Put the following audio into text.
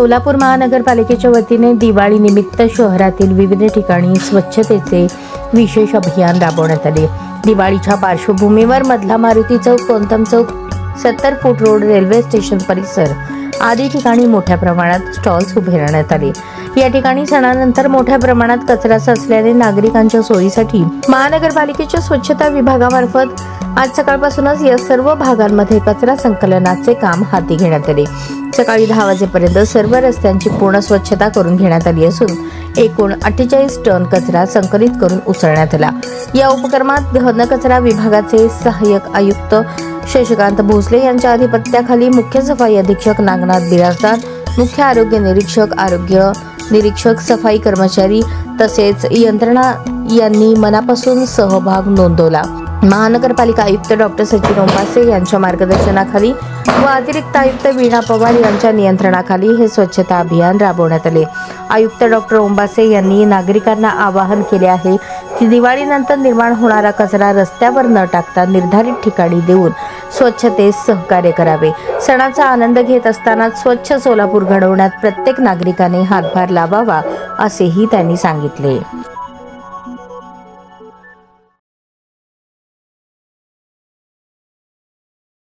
सोलापूर महानगरपालिकेच्या वतीने दिवाळी निमित्त शहरातील विविध ठिकाणी स्वच्छतेचे विशेष अभियान राबवण्यात आले। दिवाळीच्या पार्श्वभूमीवर मधला मारुती चौक, कोंतम चौक, 70 फूट रोड, रेल्वे स्टेशन परिसर आदी ठिकाणी मोठ्या प्रमाणात स्टॉल्स उभारण्यात आले। या ठिकाणी सणानंतर मोठ्या प्रमाणात कचरा साचल्याने नागरिकांच्या सोयीसाठी महानगरपालिकेच्या स्वच्छता विभागामार्फत आज सकाळपासूनच या सर्व भागांमध्ये कचरा संकलनाचे काम हाती घेण्यात आले। सकाळी 10 वाजेपर्यंत सर्व रस्त्यांची पूर्ण स्वच्छता करून घेण्यात आली असून एकूण 48 टन कचरा संकलित करून उचलण्यात आला। या उपक्रमात घनकचरा विभागाचे सहाय्यक आयुक्त शशिकांत भोसले यांच्या अधिपत्याखाली मुख्य सफाई अधीक्षक नागनाथ बिराजदार, मुख्य आरोग्य निरीक्षक, सफाई कर्मचारी तसेच यंत्रणा यांनी मनापासून सहभाग नोंदवला। महानगरपालिका आयुक्त डॉक्टर सचिन ओंबासे यांच्या मार्गदर्शनाखाली व अतिरिक्त आयुक्त वीणा पवार यांच्या नियंत्रणाखाली हे स्वच्छता अभियान राबवण्यात आले। आयुक्त डॉक्टर ओंबासे यांनी नागरिकांना आवाहन केले आहे की दिवाळीनंतर निर्माण होणारा कचरा रस्त्यावर न टाकता निर्धारित ठिकाणी देऊन स्वच्छतेस सहकार्य करावे। सणाचा आनंद घेत असताना स्वच्छ सोलापूर घडवण्यात प्रत्येक नागरिकाने हातभार लावावा असेही त्यांनी सांगितले।